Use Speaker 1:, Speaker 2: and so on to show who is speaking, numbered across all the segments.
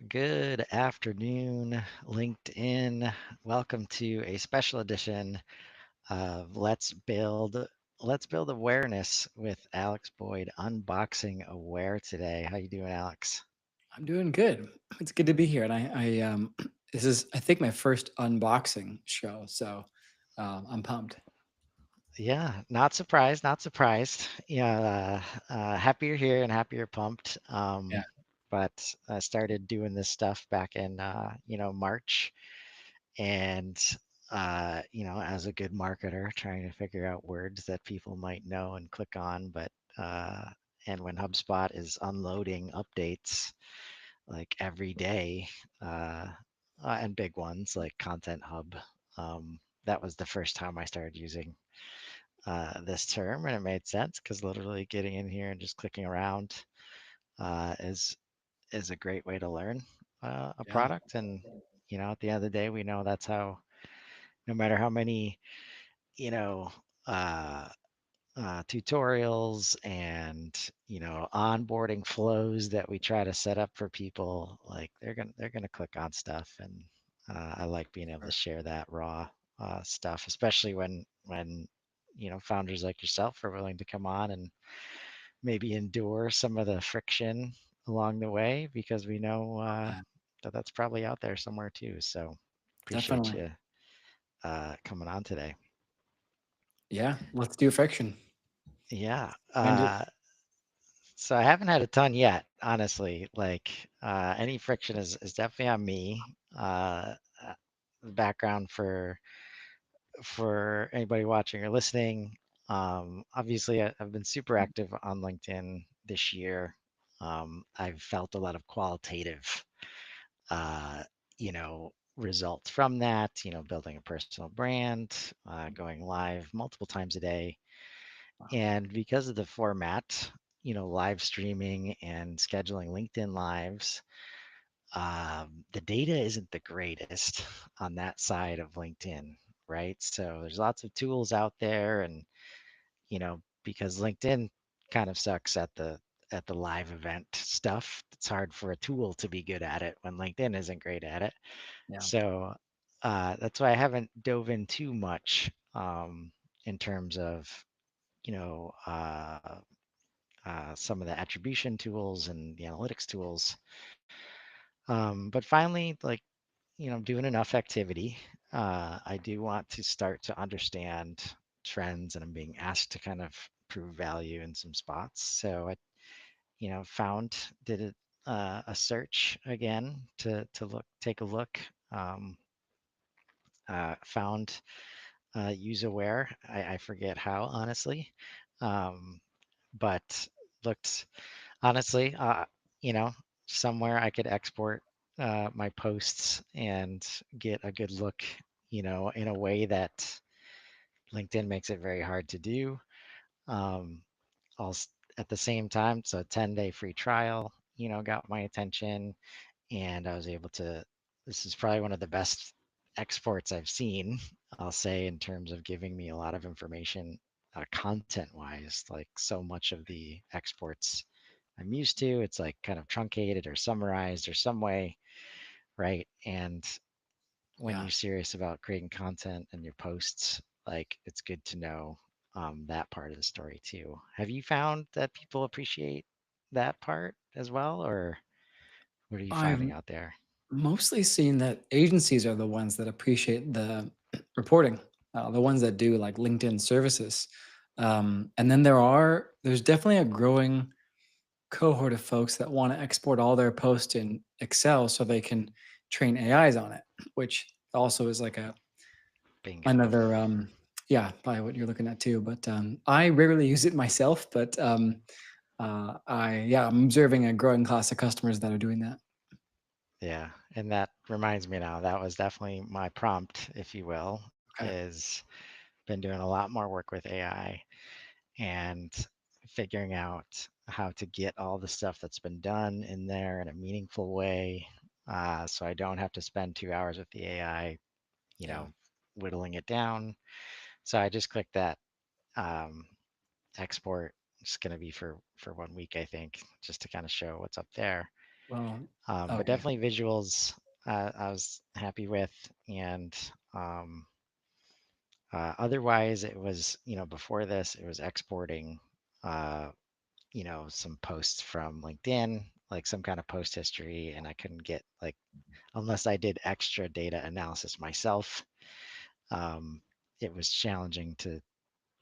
Speaker 1: Good afternoon, LinkedIn. Welcome to a special edition of Let's Build Awareness with Alex Boyd unboxing Aware today. How you doing, Alex?
Speaker 2: I'm doing good. It's good to be here, and this is I think my first unboxing show, so I'm pumped.
Speaker 1: Yeah, not surprised, not surprised. Yeah, happy you're here and happy you're pumped.
Speaker 2: Yeah,
Speaker 1: But I started doing this stuff back in March. And as a good marketer, trying to figure out words that people might know and click on. But and when HubSpot is unloading updates like every day, uh, and big ones like Content Hub, that was the first time I started using this term, and it made sense because literally getting in here and just clicking around is a great way to learn a
Speaker 2: yeah,
Speaker 1: product. And at the end of the day, we know that's how, no matter how many you know, uh, tutorials and onboarding flows that we try to set up for people, like they're gonna click on stuff, and I like being able to
Speaker 2: sure.
Speaker 1: share that raw stuff, especially when founders like yourself are willing to come on and maybe endure some of the friction along the way, because we know
Speaker 2: Yeah,
Speaker 1: that that's probably out there somewhere too. So appreciate
Speaker 2: definitely.
Speaker 1: you coming on today.
Speaker 2: Yeah, let's do friction.
Speaker 1: Yeah.
Speaker 2: Find it.
Speaker 1: So I haven't had a ton yet, honestly. Like any friction is definitely on me. The background for anybody watching or listening. Obviously, I've been super active on LinkedIn this year. I've felt a lot of qualitative, uh, results from that. Building a personal brand, going live multiple times a day, and because of the format, live streaming and scheduling LinkedIn lives, the data isn't the greatest on that side of LinkedIn, right? So there's lots of tools out there, and because LinkedIn kind of sucks at the live event stuff, it's hard for a tool to be good at it when LinkedIn isn't great at it.
Speaker 2: Yeah,
Speaker 1: So that's why I haven't dove in too much in terms of you know uh, some of the attribution tools and the analytics tools. But finally, like, doing enough activity, I do want to start to understand trends, and I'm being asked to kind of prove value in some spots. So I, found, did a search again to take a look. Um, Found use aware. I forget how, honestly, um, but looked honestly, you know, somewhere I could export my posts and get a good look, in a way that LinkedIn makes it very hard to do. Um, at the same time, so 10-day free trial, got my attention, and I was able to. This is probably one of the best exports I've seen, I'll say, in terms of giving me a lot of information, content wise. Like, so much of the exports I'm used to, it's like kind of truncated or summarized or some way, right? And when
Speaker 2: yeah.
Speaker 1: you're serious about creating content and your posts, like, it's good to know that part of the story too. Have you found that people appreciate that part as well, or what are you
Speaker 2: I've
Speaker 1: finding out there?
Speaker 2: mostly seen that agencies are the ones that appreciate the reporting, the ones that do like LinkedIn services, and then there's definitely a growing cohort of folks that want to export all their posts in Excel so they can train AIs on it, which also is like a
Speaker 1: Bingo.
Speaker 2: another yeah, probably what you're looking at too. But I rarely use it myself, but I'm observing a growing class of customers that are doing that.
Speaker 1: Yeah. And that reminds me now, that was definitely my prompt, if you will,
Speaker 2: Okay.
Speaker 1: is been doing a lot more work with AI and figuring out how to get all the stuff that's been done in there in a meaningful way. So I don't have to spend 2 hours with the AI, you
Speaker 2: Yeah.
Speaker 1: know, whittling it down. So I just clicked that um, export. It's going to be for 1 week, I think, just to kind of show what's up there.
Speaker 2: Well,
Speaker 1: But
Speaker 2: okay.
Speaker 1: definitely visuals, I was happy with, and um, otherwise it was, before this, it was exporting, uh, some posts from LinkedIn, like some kind of post history, and I couldn't get like unless I did extra data analysis myself, um, it was challenging to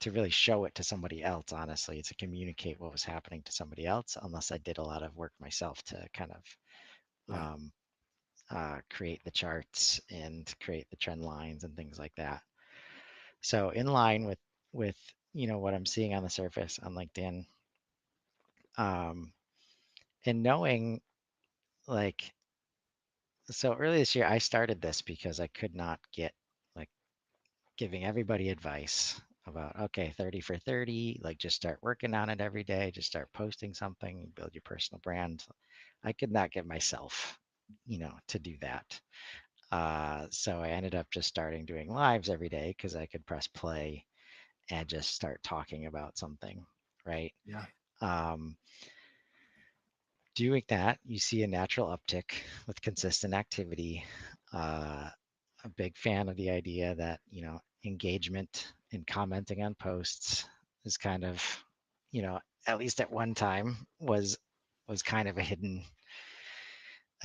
Speaker 1: really show it to somebody else, honestly, to communicate what was happening to somebody else, unless I did a lot of work myself to kind of
Speaker 2: Yeah.
Speaker 1: um, create the charts and create the trend lines and things like that. So in line with what I'm seeing on the surface on LinkedIn, um, and knowing like so early this year I started this because I could not get like giving everybody advice about okay 30 for 30, like just start working on it every day, just start posting something, build your personal brand. I could not get myself to do that. So I ended up just starting doing lives every day because I could press play and just start talking about something, right?
Speaker 2: Yeah.
Speaker 1: um, Doing that, you see a natural uptick with consistent activity. A big fan of the idea that, engagement and commenting on posts is kind of, at least at one time was kind of a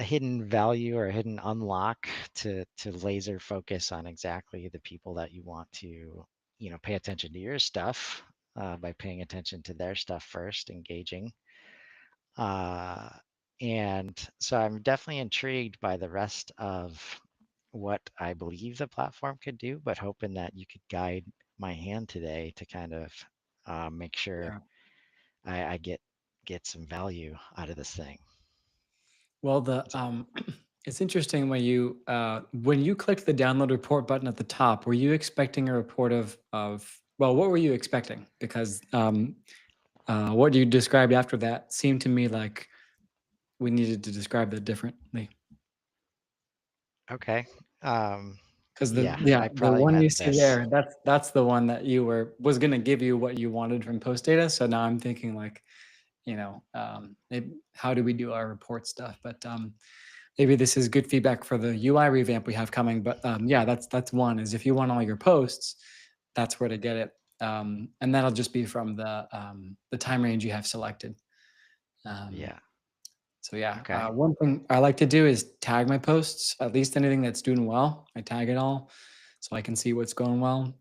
Speaker 1: hidden value or a hidden unlock to laser focus on exactly the people that you want to, pay attention to your stuff by paying attention to their stuff first, engaging. Uh, and so I'm definitely intrigued by the rest of what I believe the platform could do, but hoping that you could guide my hand today to kind of make sure
Speaker 2: Yeah.
Speaker 1: I get some value out of this thing.
Speaker 2: Well, it's interesting when you clicked the download report button at the top, were you expecting a report of well, what were you expecting? Because what you described after that seemed to me like we needed to describe that differently.
Speaker 1: Okay. Um,
Speaker 2: Because
Speaker 1: yeah, I
Speaker 2: the
Speaker 1: probably
Speaker 2: one you
Speaker 1: meant
Speaker 2: see
Speaker 1: this.
Speaker 2: there, that's the one that was going to give you what you wanted from post data. So now I'm thinking like, how do we do our report stuff? But maybe this is good feedback for the UI revamp we have coming. But yeah, that's one is if you want all your posts, that's where to get it, and that'll just be from the time range you have selected. Um,
Speaker 1: Yeah.
Speaker 2: so yeah,
Speaker 1: Okay.
Speaker 2: one thing I like to do is tag my posts, at least anything that's doing well. I tag it all so I can see what's going well.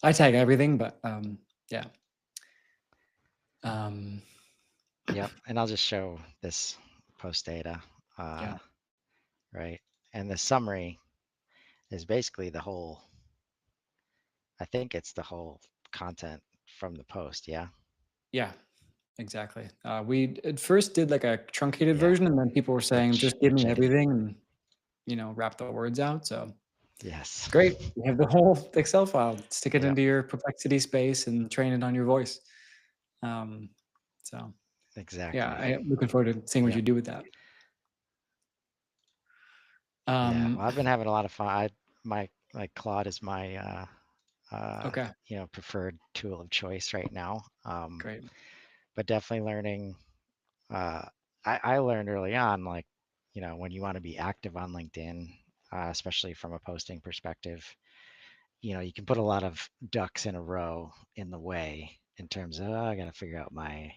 Speaker 2: I tag everything, but yeah. Um,
Speaker 1: Yep. And I'll just show this post data, uh,
Speaker 2: yeah,
Speaker 1: right? And the summary is basically the whole, I think it's the whole content from the post. Yeah.
Speaker 2: yeah, exactly. We at first did like a truncated
Speaker 1: Yeah.
Speaker 2: version, and then people were saying,
Speaker 1: Which
Speaker 2: "Just give me
Speaker 1: I did.
Speaker 2: everything," and wrap the words out. So
Speaker 1: Yes.
Speaker 2: it's great. You have the whole Excel file. Stick it
Speaker 1: Yep.
Speaker 2: into your Perplexity space and train it on your voice. Um, so yeah,
Speaker 1: Exactly.
Speaker 2: I'm looking forward to seeing what you
Speaker 1: Yep.
Speaker 2: do with that.
Speaker 1: Yeah.
Speaker 2: Um,
Speaker 1: Well, I've been having a lot of fun. My like Claude is my
Speaker 2: okay,
Speaker 1: preferred tool of choice right now.
Speaker 2: great.
Speaker 1: But definitely learning. Uh, I learned early on, like, when you want to be active on LinkedIn, especially from a posting perspective, you can put a lot of ducks in a row in the way in terms of, oh, I got to figure out my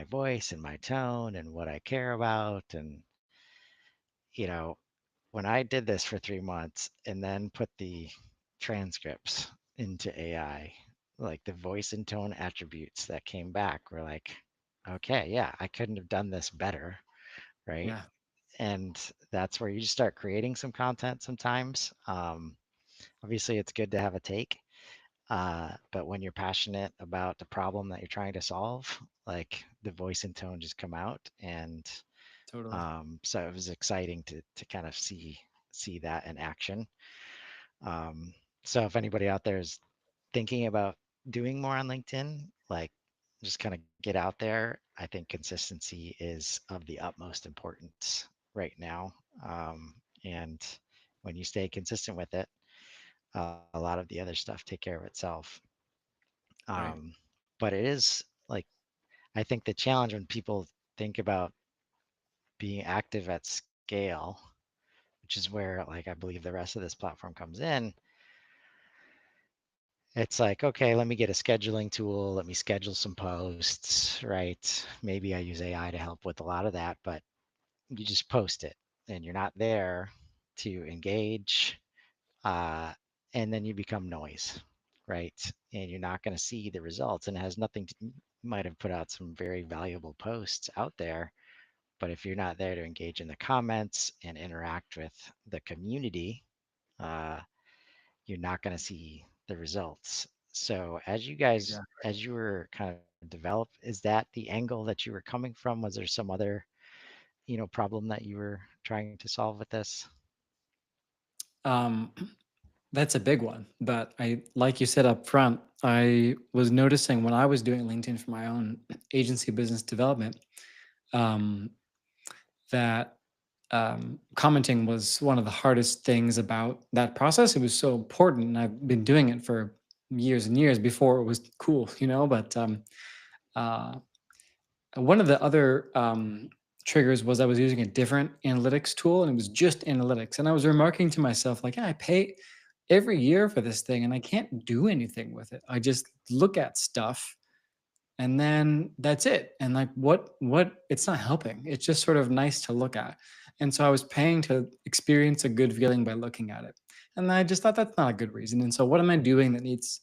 Speaker 1: voice and my tone and what I care about. And, you know, when I did this for 3 months and then put the transcripts into AI, like the voice and tone attributes that came back were like, okay, yeah, I couldn't have done this better, right?
Speaker 2: Yeah,
Speaker 1: And that's where you just start creating some content sometimes. Obviously, it's good to have a take, but when you're passionate about the problem that you're trying to solve, like the voice and tone just come out, and
Speaker 2: totally.
Speaker 1: so it was exciting to kind of see that in action. Um, so if anybody out there is thinking about doing more on LinkedIn, like just kind of get out there. I think consistency is of the utmost importance right now. And when you stay consistent with it, a lot of the other stuff take care of itself.
Speaker 2: Right.
Speaker 1: But it is like, I think the challenge when people think about being active at scale, which is where like I believe the rest of this platform comes in. It's like, okay, let me get a scheduling tool, let me schedule some posts, right? Maybe I use AI to help with a lot of that, but you just post it and you're not there to engage. Uh, and then you become noise, right? And you're not going to see the results. And it has nothing to, you might have put out some very valuable posts out there, but if you're not there to engage in the comments and interact with the community, uh, you're not going to see the results. So as you guys,
Speaker 2: Exactly.
Speaker 1: as you were kind of develop, is that the angle that you were coming from? Was there some other, problem that you were trying to solve with this?
Speaker 2: Um, that's a big one. But I, like you said up front, I was noticing when I was doing LinkedIn for my own agency business development, um, that commenting was one of the hardest things about that process. It was so important, and I've been doing it for years and years before it was cool, But uh, one of the other triggers was I was using a different analytics tool, and it was just analytics. And I was remarking to myself, like, yeah, I pay every year for this thing, and I can't do anything with it. I just look at stuff and then that's it. And like what it's not helping. It's just sort of nice to look at. And so I was paying to experience a good feeling by looking at it. And I just thought that's not a good reason. And so what am I doing that needs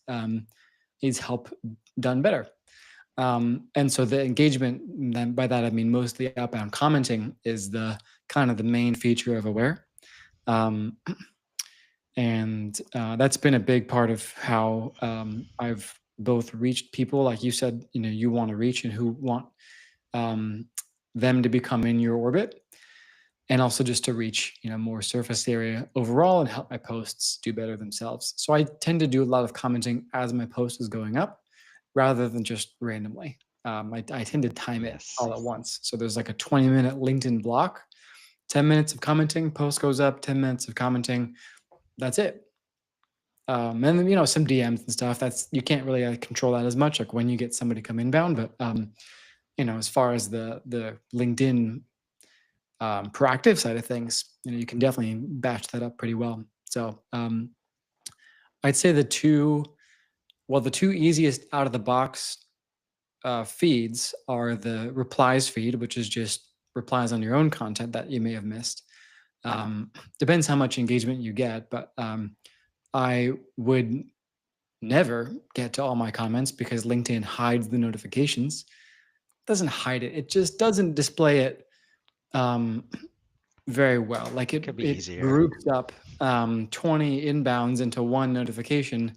Speaker 2: help done better? And so the engagement, then by that I mean mostly outbound commenting, is the kind of the main feature of Aware. Um, and that's been a big part of how I've both reached people, like you said, you want to reach and who want um, them to become in your orbit, and also just to reach more surface area overall and help my posts do better themselves. So I tend to do a lot of commenting as my post is going up, rather than just randomly. I tend to time it
Speaker 1: Yes.
Speaker 2: all at once. So there's like a 20-minute LinkedIn block, 10 minutes of commenting, post goes up, 10 minutes of commenting. That's it. And then, some DMs and stuff. That's, you can't really control that as much, like when you get somebody come inbound. But as far as the LinkedIn proactive side of things, you can definitely batch that up pretty well. So I'd say the two easiest out of the box feeds are the replies feed, which is just replies on your own content that you may have missed. Depends how much engagement you get, but I would never get to all my comments because LinkedIn hides the notifications. It doesn't hide it. It just doesn't display it um, very well. Like it,
Speaker 1: Could be
Speaker 2: it
Speaker 1: easier.
Speaker 2: groups up 20 inbounds into one notification,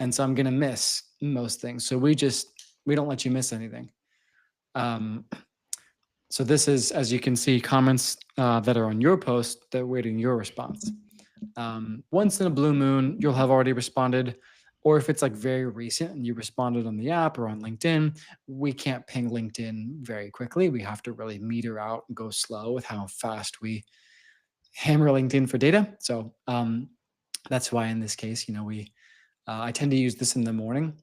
Speaker 2: and so I'm gonna miss most things. So we don't let you miss anything. Um, so this is, as you can see, comments that are on your post that are waiting your response. Once in a blue moon, you'll have already responded. Or if it's like very recent and you responded on the app or on LinkedIn, we can't ping LinkedIn very quickly. We have to really meter out and go slow with how fast we hammer LinkedIn for data. So that's why in this case, I tend to use this in the morning.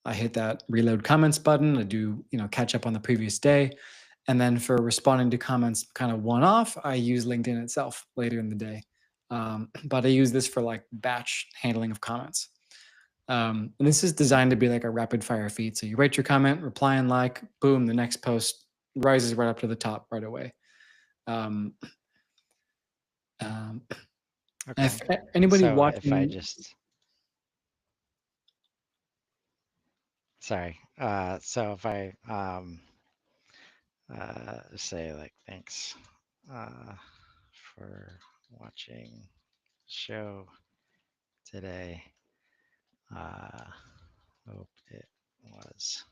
Speaker 2: I hit that reload comments button. I do, catch up on the previous day. And then for responding to comments kind of one off, I use LinkedIn itself later in the day. But I use this for like batch handling of comments. And this is designed to be like a rapid fire feed. So you write your comment, reply and like, boom, the next post rises right up to the top right away. Um, um, if
Speaker 1: Okay.
Speaker 2: anybody
Speaker 1: So if I
Speaker 2: watching,
Speaker 1: just, sorry. So if I say like, thanks for watching show today. Uh, hope it was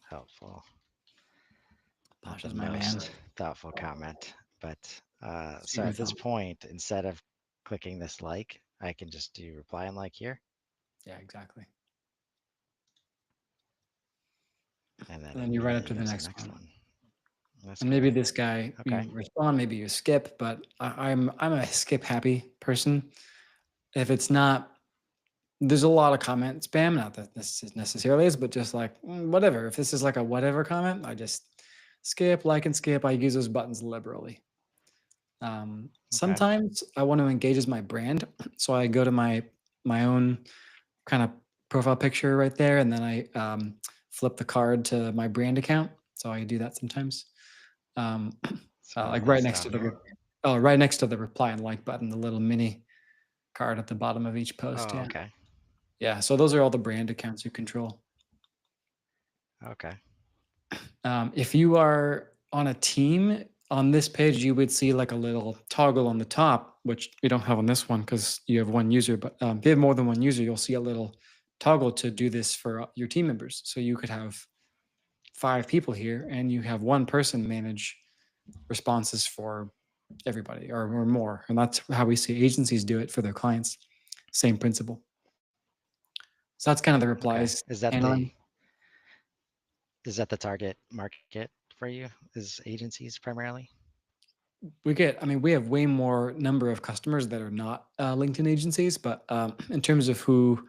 Speaker 1: helpful. Not
Speaker 2: Posh
Speaker 1: the
Speaker 2: is my man.
Speaker 1: most thoughtful comment, but so
Speaker 2: Super
Speaker 1: at this
Speaker 2: thumb.
Speaker 1: point, instead of clicking this like, I can just do reply and like here,
Speaker 2: Yeah, exactly.
Speaker 1: and then
Speaker 2: And then you write up
Speaker 1: immediately
Speaker 2: to the
Speaker 1: there's the
Speaker 2: next
Speaker 1: next
Speaker 2: one.
Speaker 1: one. That's
Speaker 2: And maybe
Speaker 1: cool.
Speaker 2: this guy,
Speaker 1: Okay.
Speaker 2: respond, maybe you skip, but I'm a skip happy person. If it's not, there's a lot of comment spam, not that this necessarily is, but just like whatever. If this is like a whatever comment, I just skip, like, and skip. I use those buttons liberally.
Speaker 1: Okay.
Speaker 2: Sometimes I want to engage as my brand, so I go to my own kind of profile picture right there, and then I flip the card to my brand account. So I do that sometimes, um,
Speaker 1: It's one of
Speaker 2: like right
Speaker 1: these
Speaker 2: next to
Speaker 1: down here.
Speaker 2: right next to the reply and like button, the little mini card at the bottom of each post.
Speaker 1: Oh,
Speaker 2: Yeah,
Speaker 1: okay.
Speaker 2: yeah. So those are all the brand accounts you control.
Speaker 1: Okay.
Speaker 2: If you are on a team on this page, you would see like a little toggle on the top, which we don't have on this one because you have one user. But if you have more than one user, you'll see a little toggle to do this for your team members. So you could have 5 people here, and you have one person manage responses for everybody or more. And that's how we see agencies do it for their clients. Same principle. So that's kind of the
Speaker 1: Okay.
Speaker 2: replies
Speaker 1: Is that
Speaker 2: handling.
Speaker 1: the target market for you? Is agencies primarily?
Speaker 2: I mean, we have way more number of customers that are not LinkedIn agencies, but in terms of who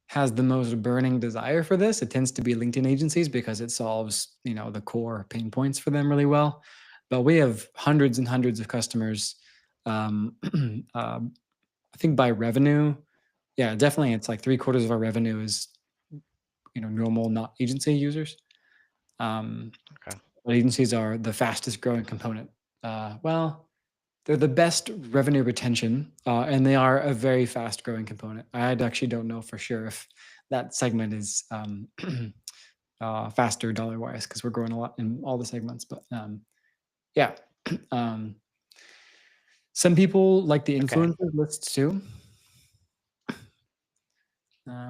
Speaker 2: has the most burning desire for this, it tends to be LinkedIn agencies because it solves, the core pain points for them really well. But we have hundreds and hundreds of customers. Um, I think by revenue, yeah, definitely, it's like 3/4 of our revenue is normal not agency users. Um,
Speaker 1: Okay.
Speaker 2: but agencies are the fastest growing component. Well, they're the best revenue retention, and they are a very fast growing component. I actually don't know for sure if that segment is faster dollar wise because we're growing a lot in all the segments. But yeah, um, some people like the
Speaker 1: Okay.
Speaker 2: influencer lists too.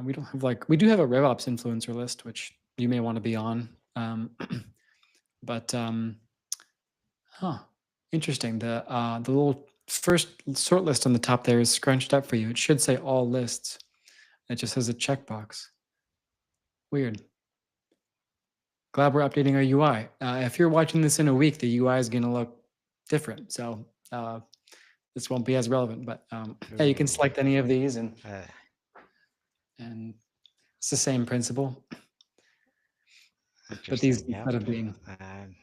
Speaker 2: We don't have we do have a RevOps influencer list, which you may want to be on. But huh, interesting. The little first sort list on the top there is scrunched up for you. It should say all lists. It just has a checkbox. Weird. Glad we're updating our UI. If you're watching this in a week, the UI is going to look different. So this won't be as relevant. But yeah, you can
Speaker 1: Ooh.
Speaker 2: select any of these,
Speaker 1: Uh,
Speaker 2: and it's the same principle. But these,
Speaker 1: Interesting. Yep.
Speaker 2: instead of being
Speaker 1: And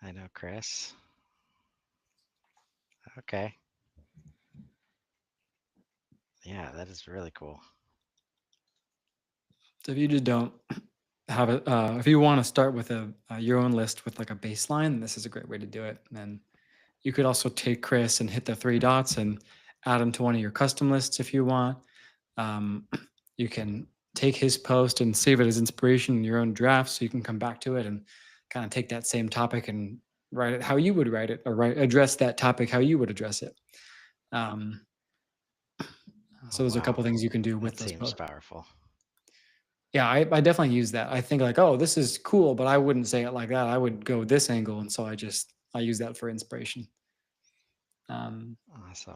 Speaker 1: I know Chris. Okay. Yeah, that is really cool.
Speaker 2: so if you just don't have it, if you want to start with your own list with like a baseline, this is a great way to do it. And you could also take Chris and hit the 3 dots and add him to one of your custom lists if you want. Um, you can take his post and save it as inspiration in your own draft, so you can come back to it and kind of take that same topic and write it how you would write it, or address that topic how you would address it. Um, so
Speaker 1: Oh,
Speaker 2: there's a
Speaker 1: wow.
Speaker 2: couple things you can do with
Speaker 1: That
Speaker 2: those
Speaker 1: seems
Speaker 2: posts.
Speaker 1: powerful.
Speaker 2: Yeah, I definitely use that. I think like, oh, this is cool, but I wouldn't say it like that. I would go this angle, and so I use that for inspiration. Um,
Speaker 1: Awesome.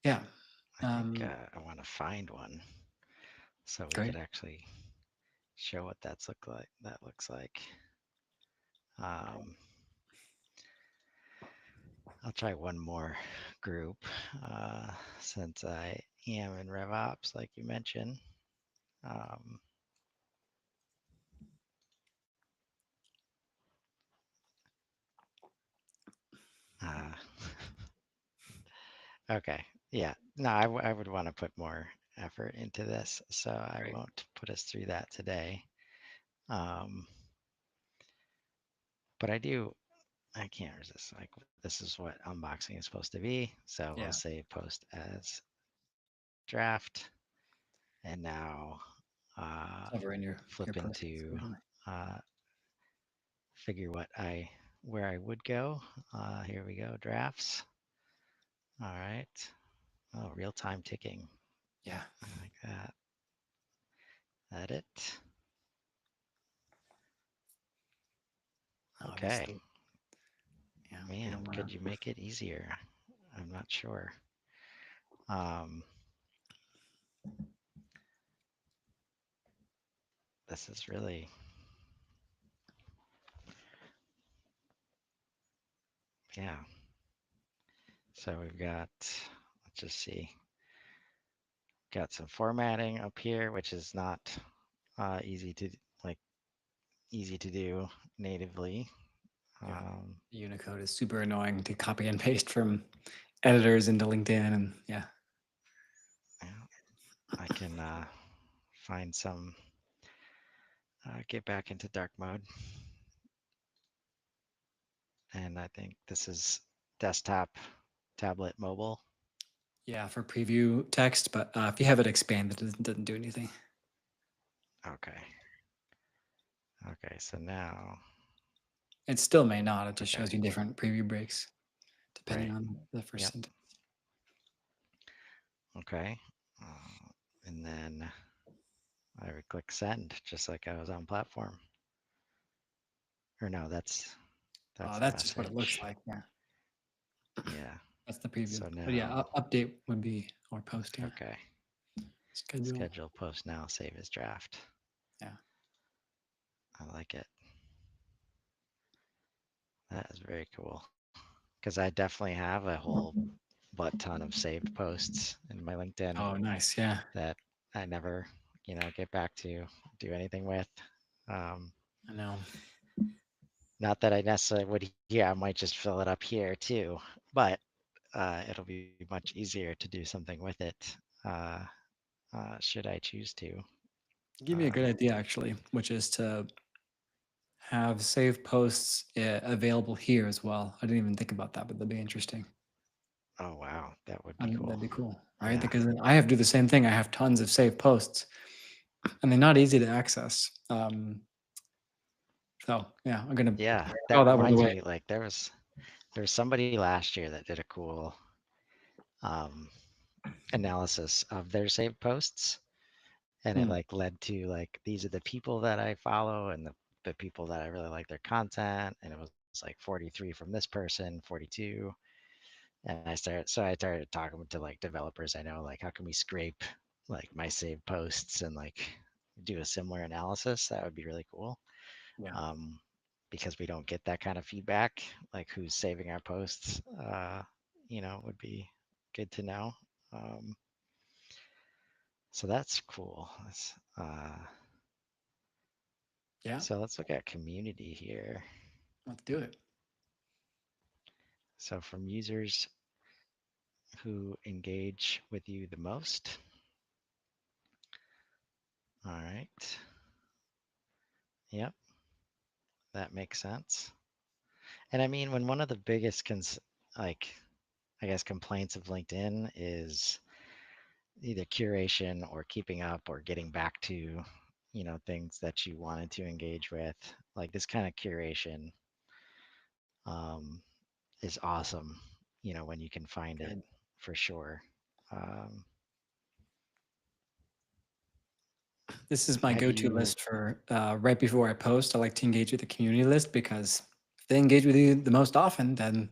Speaker 2: yeah,
Speaker 1: I think I
Speaker 2: um,
Speaker 1: want to find one so we
Speaker 2: great.
Speaker 1: could actually show what that's look like. That looks like. Um, I'll try one more group uh, since I am in RevOps, like you mentioned. Um, uh, okay, yeah, no, I would want to put more effort into this, so I
Speaker 2: Great.
Speaker 1: won't put us through that today. Um, but I can't resist. Like, this is what unboxing is supposed to be. So we'll
Speaker 2: Yeah,
Speaker 1: say post as draft, and now
Speaker 2: over in your
Speaker 1: flip
Speaker 2: process.
Speaker 1: into uh, figure where I would go. Here we go, drafts. All right. Oh, real time ticking.
Speaker 2: Yeah,
Speaker 1: I like that. Edit. Okay.
Speaker 2: obviously. Yeah, we
Speaker 1: Man,
Speaker 2: don't want
Speaker 1: could
Speaker 2: to.
Speaker 1: you make it easier? I'm not sure. Um, this is really, yeah. So we've got, let's just see, got some formatting up here, which is not easy to like easy to do natively.
Speaker 2: Yeah.
Speaker 1: Um,
Speaker 2: Unicode is super annoying to copy and paste from editors into LinkedIn, and yeah.
Speaker 1: yeah, I can find some, get back into dark mode. And I think this is desktop, tablet, mobile.
Speaker 2: Yeah, for preview text, but if you have it expanded, it doesn't do anything.
Speaker 1: Okay. Okay, so now,
Speaker 2: It still may not. It just
Speaker 1: okay,
Speaker 2: shows you different preview breaks depending
Speaker 1: right.
Speaker 2: on the first
Speaker 1: Yep.
Speaker 2: sentence.
Speaker 1: Okay. Uh, and then I would click send just like I was on platform. Or no, that's the
Speaker 2: That's just what it looks
Speaker 1: message.
Speaker 2: like. Yeah,
Speaker 1: Yeah.
Speaker 2: that's the preview.
Speaker 1: So
Speaker 2: But yeah,
Speaker 1: now,
Speaker 2: update would be or post here.
Speaker 1: okay.
Speaker 2: Schedule.
Speaker 1: Schedule post now, save as draft.
Speaker 2: Yeah.
Speaker 1: I like it. That is very cool. Because I definitely have a whole butt ton of saved posts in my LinkedIn
Speaker 2: Oh, nice. Yeah,
Speaker 1: that I never, get back to do anything with. Um,
Speaker 2: I know.
Speaker 1: not that I necessarily would here, I might just fill it up here too, but it'll be much easier to do something with it uh, should I choose to.
Speaker 2: Give me a
Speaker 1: Uh,
Speaker 2: good idea actually, which is to have save posts available here as well. I didn't even think about that, but that'd be interesting.
Speaker 1: oh, wow, that would
Speaker 2: I
Speaker 1: be
Speaker 2: think
Speaker 1: cool.
Speaker 2: that'd be cool, right?
Speaker 1: Yeah.
Speaker 2: Because then I have to do the same thing. I have tons of saved posts, and they're not easy to access. So yeah, I'm gonna
Speaker 1: Yeah,
Speaker 2: throw
Speaker 1: that
Speaker 2: that one
Speaker 1: reminds
Speaker 2: away.
Speaker 1: me, like there was somebody last year that did a cool um, analysis of their saved posts, and it
Speaker 2: Hmm.
Speaker 1: like led to like these are the people that I follow and the people that I really like their content, and it was like 43 from this person, 42. And I started talking to like developers I know, like how can we scrape like my saved posts and like do a similar analysis? That would be really cool.
Speaker 2: Yeah.
Speaker 1: Um, because we don't get that kind of feedback, like who's saving our posts, would be good to know. Um, so that's cool.
Speaker 2: Yeah.
Speaker 1: So let's look at community here.
Speaker 2: Let's do it.
Speaker 1: So from users who engage with you the most. All right. Yep, that makes sense. And I mean, when one of the biggest like I guess complaints of LinkedIn is either curation or keeping up or getting back to, things that you wanted to engage with, like this kind of curation um, is awesome, when you can find it
Speaker 2: Good.
Speaker 1: for sure. Um,
Speaker 2: This is my
Speaker 1: have
Speaker 2: go-to
Speaker 1: you,
Speaker 2: list for right before I post. I like to engage with the community list because if they engage with you the most often, then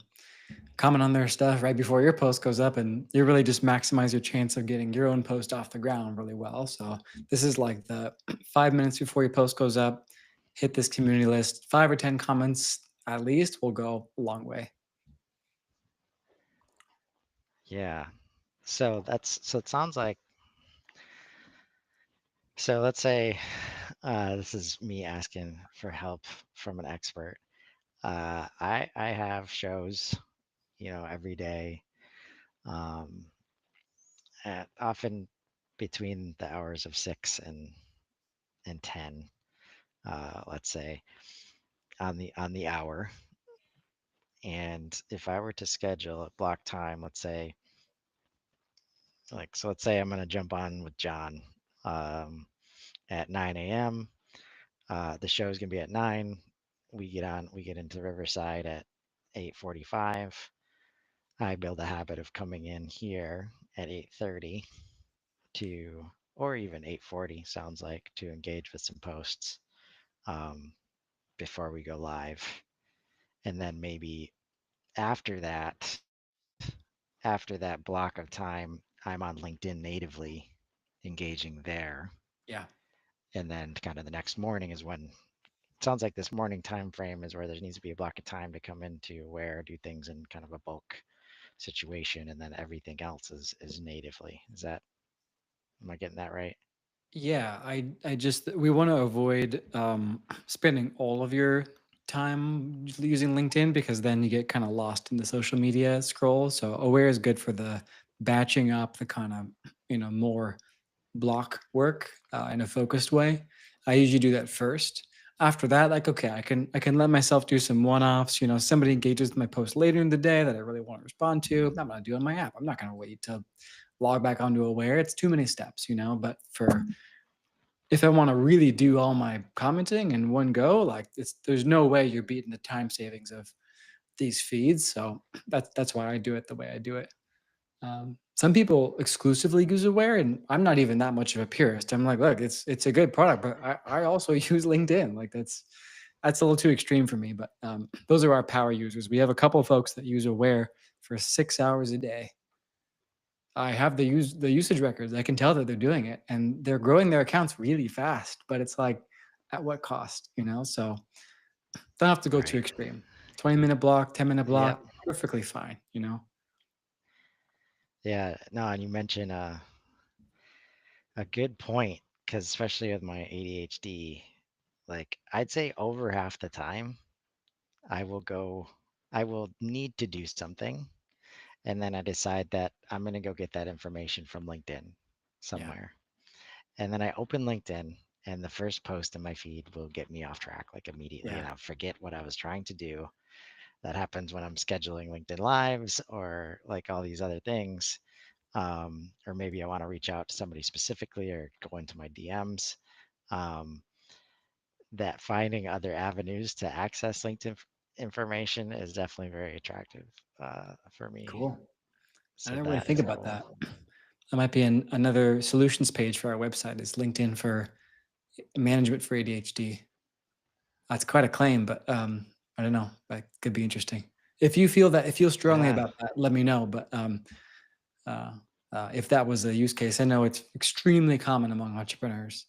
Speaker 2: comment on their stuff right before your post goes up, and you really just maximize your chance of getting your own post off the ground really well. So this is like the 5 minutes before your post goes up, hit this community list. 5 or 10 comments at least will go a long way.
Speaker 1: yeah. So it sounds like, so let's say this is me asking for help from an expert. I have shows, every day, um, often between the hours of 6 and 10, let's say on the hour. And if I were to schedule a block time, let's say, like, so let's say I'm going to jump on with John um, at 9 a.m. The show is going to be at 9. We get into Riverside at 8:45. I build a habit of coming in here at 8:30 to, or even 8:40 sounds like, to engage with some posts um, before we go live. And then maybe after that, after that block of time, I'm on LinkedIn natively engaging there.
Speaker 2: Yeah.
Speaker 1: And then kind of the next morning is when it sounds like this morning time frame is where there needs to be a block of time to come into where do things in kind of a bulk situation, and then everything else is natively. Is that, am I getting that right?
Speaker 2: Yeah, I just we want to avoid spending all of your time using LinkedIn because then you get kind of lost in the social media scroll. So Aware is good for the batching up the kind of more block work in a focused way. I usually do that first. After that, like okay, I can let myself do some one-offs. Somebody engages with my post later in the day that I really want to respond to. I'm gonna do it on my app. I'm not gonna wait to log back onto Aware. It's too many steps. But for if I want to really do all my commenting in one go, like there's no way you're beating the time savings of these feeds. So that's why I do it the way I do it. Some people exclusively use Aware, and I'm not even that much of a purist. I'm like, look, it's a good product, but I also use LinkedIn. Like that's a little too extreme for me. But those are our power users. We have a couple of folks that use Aware for 6 hours a day. I have the usage records. I can tell that they're doing it, and they're growing their accounts really fast. But it's like, at what cost? So don't have to go too
Speaker 1: Right.
Speaker 2: extreme. 20-minute block, 10-minute
Speaker 1: Yep.
Speaker 2: block, perfectly fine.
Speaker 1: Yeah. No, and you mentioned a good point because especially with my ADHD, like I'd say over half the time I will go, I will need to do something, and then I decide that I'm going to go get that information from LinkedIn
Speaker 2: Yeah,
Speaker 1: somewhere. And then I open LinkedIn, and the first post in my feed will get me off track like immediately,
Speaker 2: yeah,
Speaker 1: and I'll forget what I was trying to do. That happens when I'm scheduling LinkedIn Lives or like all these other things. Or maybe I want to reach out to somebody specifically or go into my DMs. Um, that finding other avenues to access LinkedIn information is definitely very attractive for me.
Speaker 2: cool. I
Speaker 1: So
Speaker 2: didn't really
Speaker 1: that
Speaker 2: think
Speaker 1: is
Speaker 2: about
Speaker 1: cool.
Speaker 2: that. That might be another solutions page for our website. Is LinkedIn for management for ADHD. That's quite a claim, but I don't know. That could be interesting. If you feel strongly
Speaker 1: Yeah,
Speaker 2: about that, let me know. But uh, if that was a use case, I know it's extremely common among entrepreneurs.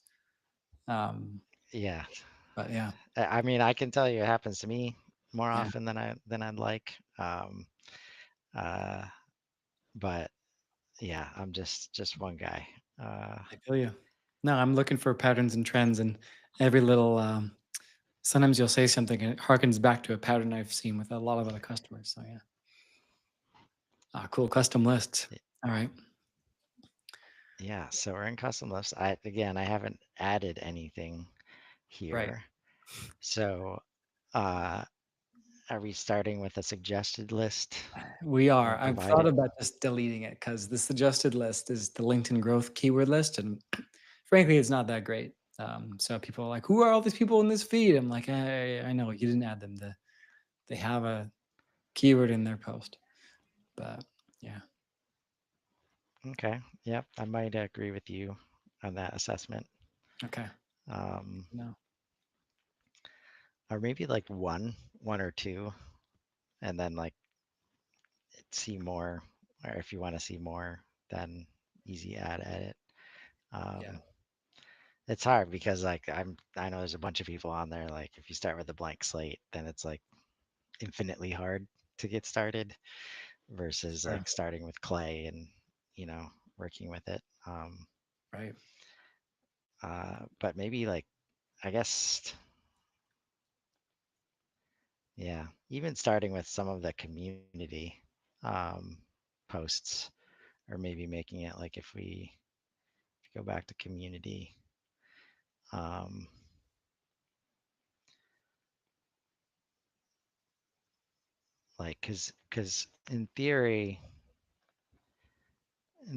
Speaker 2: Um,
Speaker 1: yeah.
Speaker 2: but yeah,
Speaker 1: I mean, I can tell you it happens to me more
Speaker 2: yeah,
Speaker 1: often than I'd like. Uh, but yeah, I'm just one guy.
Speaker 2: I feel you. No, I'm looking for patterns and trends, and every little. Sometimes you'll say something, and it harkens back to a pattern I've seen with a lot of other customers. So yeah, cool custom lists.
Speaker 1: y-
Speaker 2: All right.
Speaker 1: yeah, so we're in custom lists. I haven't added anything
Speaker 2: Right.
Speaker 1: here. So, uh, are we starting with a suggested list
Speaker 2: We are.
Speaker 1: and
Speaker 2: I've thought
Speaker 1: provided?
Speaker 2: about just deleting it because the suggested list is the LinkedIn growth keyword list, and frankly, it's not that great. So people are like, "Who are all these people in this feed?" I'm like, I know you didn't add them. They have a keyword in their post, but yeah,
Speaker 1: Okay, yep, I might agree with you on that assessment.
Speaker 2: okay,
Speaker 1: Um,
Speaker 2: no,
Speaker 1: or maybe like one or two, and then like see more, or if you want to see more, then easy add edit.
Speaker 2: yeah,
Speaker 1: Um, it's hard because like I know there's a bunch of people on there. Like if you start with a blank slate, then it's like infinitely hard to get started versus
Speaker 2: sure,
Speaker 1: like starting with clay and you know working with it.
Speaker 2: right,
Speaker 1: But maybe like I guess yeah, even starting with some of the community um, posts, or maybe making it like if we go back to community, um, like because in theory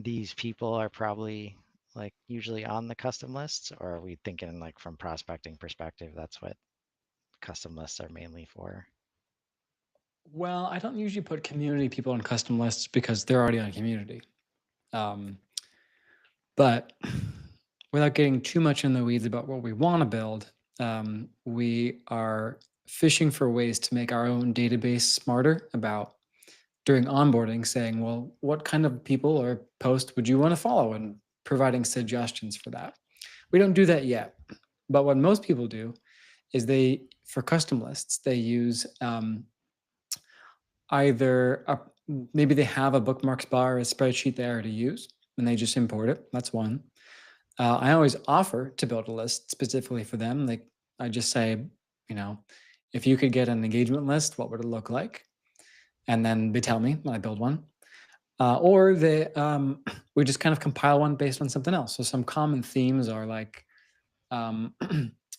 Speaker 1: these people are probably like usually on the custom lists, or are we thinking like from prospecting perspective? That's what custom lists are mainly for.
Speaker 2: Well, I don't usually put community people on custom lists because they're already on community. Um, but without getting too much in the weeds about what we want to build, we are fishing for ways to make our own database smarter about during onboarding, saying, well, what kind of people or post would you want to follow, and providing suggestions for that. We don't do that yet. But what most people do is for custom lists, they use either maybe they have a bookmarks bar or a spreadsheet they already use and they just import it. That's one. I always offer to build a list specifically for them. Like I just say, you know, if you could get an engagement list, what would it look like? And then they tell me when I build one. Or we just kind of compile one based on something else. So some common themes are like um,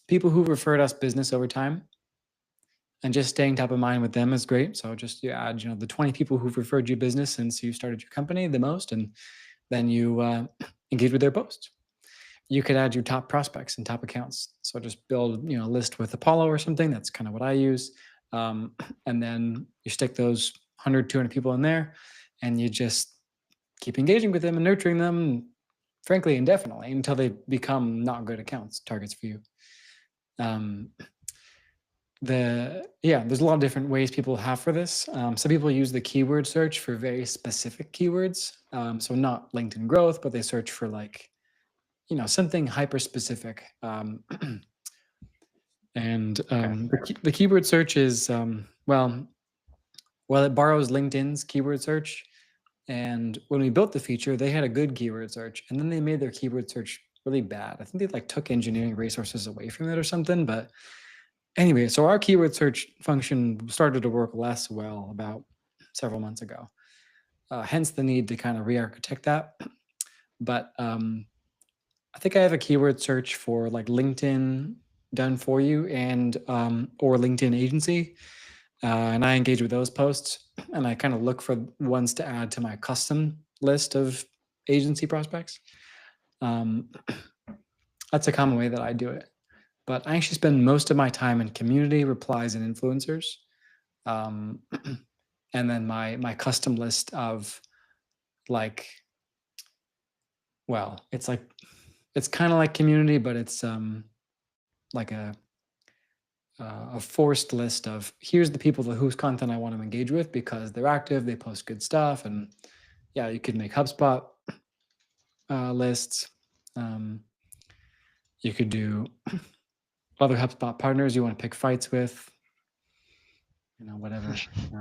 Speaker 2: people who referred us business over time, and just staying top of mind with them is great. So just you add, the 20 people who've referred you business since you started your company the most, and then you engage with their posts. You could add your top prospects and top accounts. So just build, a list with Apollo or something. That's kind of what I use. Um, and then you stick those 100, 200 people in there, and you just keep engaging with them and nurturing them, frankly, indefinitely until they become not good accounts, targets for you. Um, there's a lot of different ways people have for this. Some people use the keyword search for very specific keywords. So not LinkedIn growth, but they search for like, something hyper specific. And
Speaker 1: Okay.
Speaker 2: the keyword search is, well, it borrows LinkedIn's keyword search. And when we built the feature, they had a good keyword search, and then they made their keyword search really bad. I think they like took engineering resources away from it or something. But anyway, so our keyword search function started to work less well about several months ago. Hence the need to kind of re-architect that. But I think I have a keyword search for like LinkedIn done for you and or LinkedIn agency, and I engage with those posts, and I kind of look for ones to add to my custom list of agency prospects. Um, that's a common way that I do it. But I actually spend most of my time in community replies and influencers, um, and then my custom list of like, well, it's kind of like community, but it's like a forced list of here's the people whose content I want to engage with because they're active, they post good stuff, and yeah, you could make HubSpot lists. Um, you could do other HubSpot partners you want to pick fights with, whatever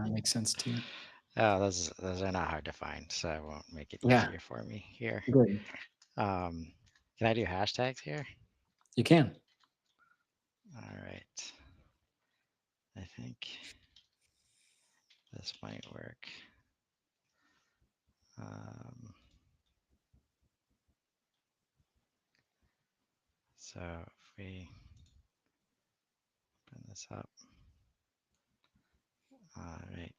Speaker 2: makes sense to you.
Speaker 1: Oh, those are not hard to find, so I won't make it
Speaker 2: Yeah,
Speaker 1: easier for me here.
Speaker 2: good.
Speaker 1: Um, can I do hashtags here?
Speaker 2: You can.
Speaker 1: All right. I think this might work. Um, so if we open this up, all right.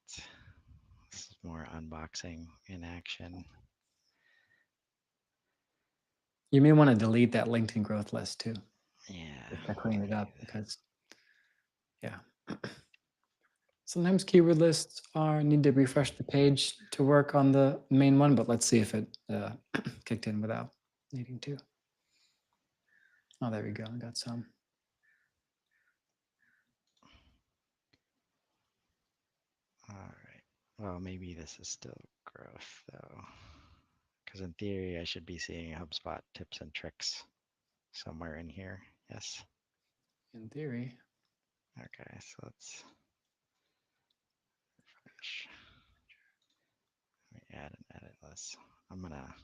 Speaker 1: This is more unboxing in action.
Speaker 2: You may want to delete that LinkedIn growth list too.
Speaker 1: Yeah.
Speaker 2: Just to clean it up because, yeah. Sometimes keyword lists are need to refresh the page to work on the main one, but let's see if it kicked in without needing to. Oh, there we go. I got some.
Speaker 1: All right. Well, maybe this is still growth though, because in theory I should be seeing HubSpot tips and tricks somewhere in here. Yes.
Speaker 2: In theory.
Speaker 1: Okay, so let's refresh. Let me add an edit list. I'm gonna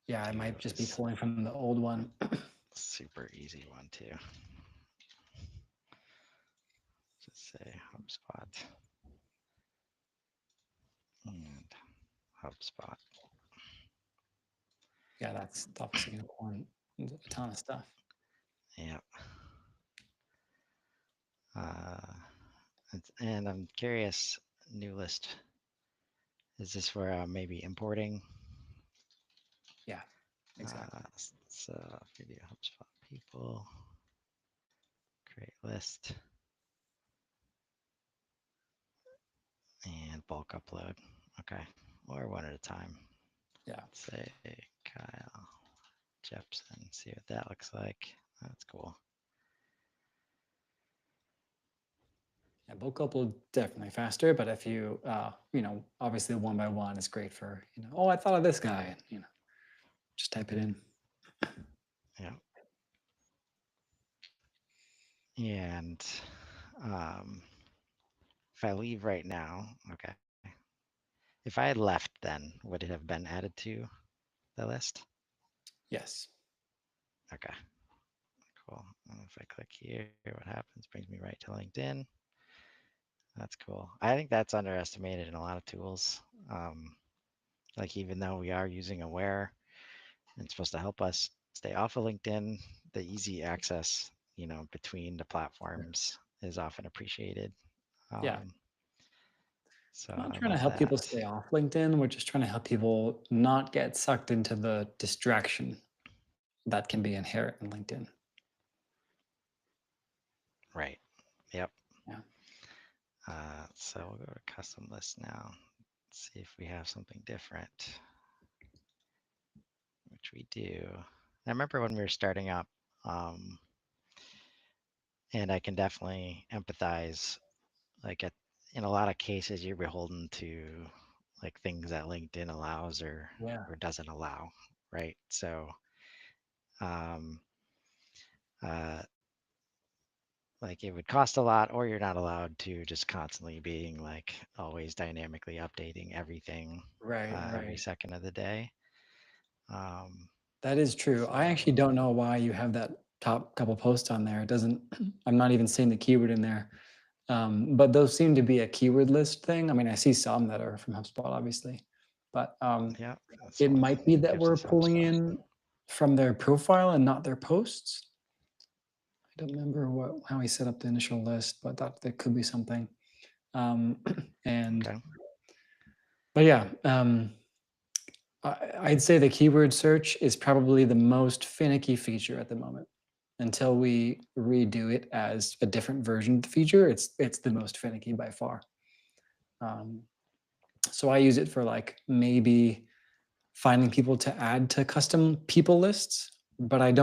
Speaker 2: Yeah, I
Speaker 1: do
Speaker 2: might just be
Speaker 1: this
Speaker 2: pulling from the old one.
Speaker 1: super easy one too. Just say HubSpot and HubSpot.
Speaker 2: Yeah, that's obviously going to pull in a ton of stuff.
Speaker 1: Yep. And I'm curious, new list. Is this where I'm maybe importing?
Speaker 2: Yeah, exactly.
Speaker 1: So video HubSpot people, create list, and bulk upload. Okay, or one at a time.
Speaker 2: Yeah.
Speaker 1: Let's say Kyle Jepson. See what that looks like. That's cool.
Speaker 2: Yeah, bulk upload definitely faster, but if you, obviously one by one is great for, oh, I thought of this guy, and just type it in.
Speaker 1: Yeah. And um, if I leave right now, okay. If I had left, then would it have been added to the list?
Speaker 2: Yes.
Speaker 1: Okay, cool. And if I click here, what happens? Brings me right to LinkedIn. That's cool. I think that's underestimated in a lot of tools. Um, like even though we are using Aware and it's supposed to help us stay off of LinkedIn, the easy access, between the platforms is often appreciated.
Speaker 2: Yeah.
Speaker 1: Um, so
Speaker 2: We're not
Speaker 1: I
Speaker 2: trying to
Speaker 1: love
Speaker 2: help people
Speaker 1: that.
Speaker 2: stay off LinkedIn. We're just trying to help people not get sucked into the distraction that can be inherent in LinkedIn.
Speaker 1: Right. Yep.
Speaker 2: Yeah.
Speaker 1: So we'll go to custom list now. Let's see if we have something different, which we do. I remember when we were starting up, um, and I can definitely empathize. Like in a lot of cases, you're beholden to like things that LinkedIn allows
Speaker 2: Yeah.
Speaker 1: or doesn't allow, right? So, um, uh, like it would cost a lot, or you're not allowed to just constantly being like always dynamically updating everything
Speaker 2: Right.
Speaker 1: every
Speaker 2: Right.
Speaker 1: second of the day. Um,
Speaker 2: That is true. I actually
Speaker 1: so
Speaker 2: don't know why you have that top couple posts on there. It doesn't, I'm not even seeing the keyword in there. But those seem to be a keyword list thing. I mean, I see some that are from HubSpot, obviously, but
Speaker 1: yeah, this
Speaker 2: it
Speaker 1: one
Speaker 2: might be that
Speaker 1: gives
Speaker 2: we're
Speaker 1: us
Speaker 2: pulling
Speaker 1: HubSpot.
Speaker 2: in from their profile and not their posts. I don't remember how he set up the initial list, but that could be something. Um, and
Speaker 1: Okay.
Speaker 2: but yeah, I'd say the keyword search is probably the most finicky feature at the moment. Until we redo it as a different version of the feature, it's the most finicky by far. Um, so I use it for like maybe finding people to add to custom people lists, but I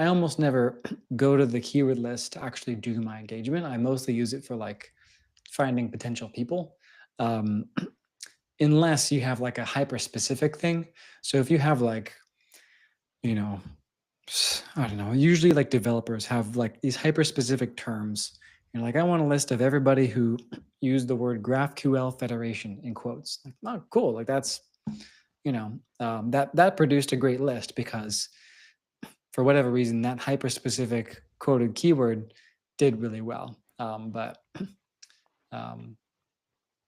Speaker 2: almost never go to the keyword list to actually do my engagement. I mostly use it for like finding potential people. Um, unless you have like a hyper specific thing. So if you have like, you know, I don't know, usually like developers have like these hyper specific terms. You're like, I want a list of everybody who used the word GraphQL Federation in quotes. Like, oh, cool. Like that's, that produced a great list because for whatever reason, that hyper specific quoted keyword did really well. But um,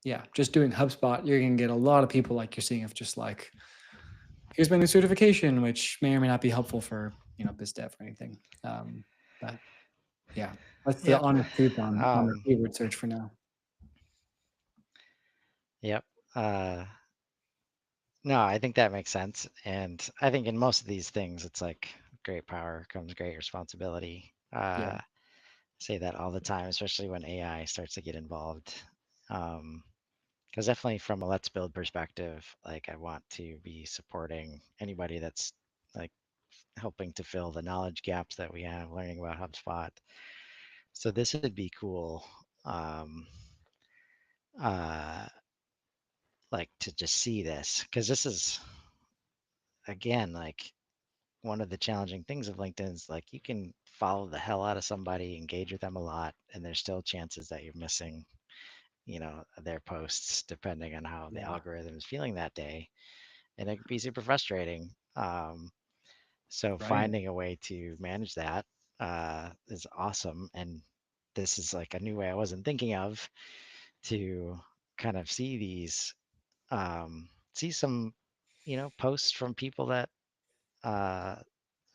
Speaker 2: yeah, just doing HubSpot, you're gonna get a lot of people like you're seeing of just like, here's my new certification, which may or may not be helpful for biz dev or anything. But yeah, that's the
Speaker 1: Yep.
Speaker 2: honest truth on the
Speaker 1: Um,
Speaker 2: keyword search for now.
Speaker 1: yep. Uh, no, I think that makes sense. And I think in most of these things, it's like great power comes great responsibility.
Speaker 2: Yeah,
Speaker 1: Say that all the time, especially when AI starts to get involved. Because definitely from a Let's Build perspective, like I want to be supporting anybody that's like helping to fill the knowledge gaps that we have learning about HubSpot. So this would be cool. Um, uh, like to just see this because this is again like one of the challenging things of LinkedIn is like you can follow the hell out of somebody, engage with them a lot, and there's still chances that you're missing, their posts depending on how the
Speaker 2: yeah,
Speaker 1: algorithm is feeling that day, and it can be super frustrating. So
Speaker 2: right.
Speaker 1: finding a way to manage that is awesome, and this is like a new way I wasn't thinking of to kind of see these, see some, posts from people that uh,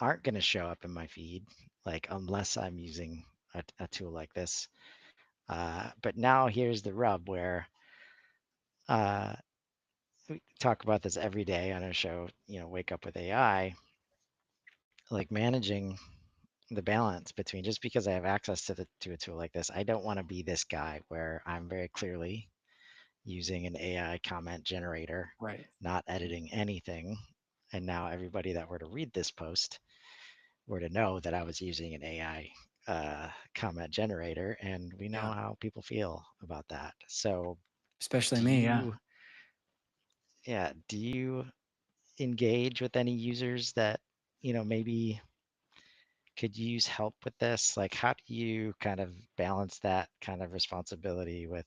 Speaker 1: aren't going to show up in my feed, like unless I'm using a tool like this. But now here's the rub where uh, we talk about this every day on our show, Wake Up with AI, like managing the balance between just because I have access to a tool like this, I don't want to be this guy where I'm very clearly using an AI comment generator,
Speaker 2: Right.
Speaker 1: not editing anything. And now everybody that were to read this post were to know that I was using an AI comment generator, and we know
Speaker 2: Yeah.
Speaker 1: how people feel about that. So,
Speaker 2: Especially
Speaker 1: do
Speaker 2: me. Yeah.
Speaker 1: you, yeah, do you engage with any users that, maybe could use help with this? Like, how do you kind of balance that kind of responsibility with,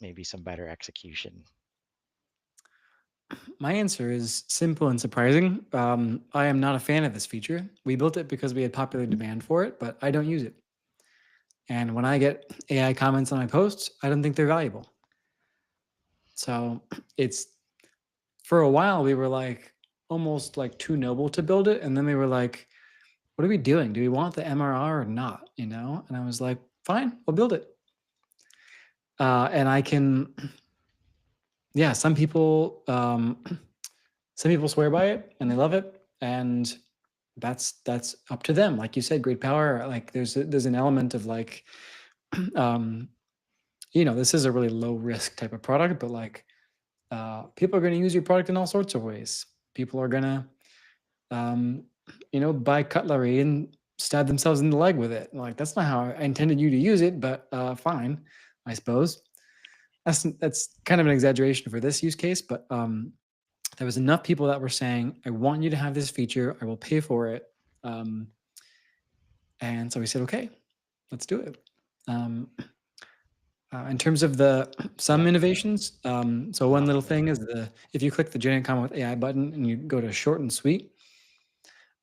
Speaker 1: maybe some better execution?
Speaker 2: My answer is simple and surprising. I am not a fan of this feature. We built it because we had popular demand for it, but I don't use it. And when I get AI comments on my posts, I don't think they're valuable. So it's for a while we were like almost like too noble to build it, and then we were like, "What are we doing? Do we want the MRR or not?" You know? And I was like, "Fine, we'll build it." And I can, yeah. Some people swear by it and they love it, and that's up to them. Like you said, great power. Like there's an element of like, um, this is a really low risk type of product, but like people are going to use your product in all sorts of ways. People are going to, um, buy cutlery and stab themselves in the leg with it. Like that's not how I intended you to use it, but fine, I suppose. That's kind of an exaggeration for this use case, but there was enough people that were saying, "I want you to have this feature. I will pay for it." Um, and so we said, "Okay, let's do it." Um, in terms of the some
Speaker 1: Yep.
Speaker 2: innovations, so one little
Speaker 1: Um,
Speaker 2: thing is if you click the Generate Comment with AI button and you go to short and sweet,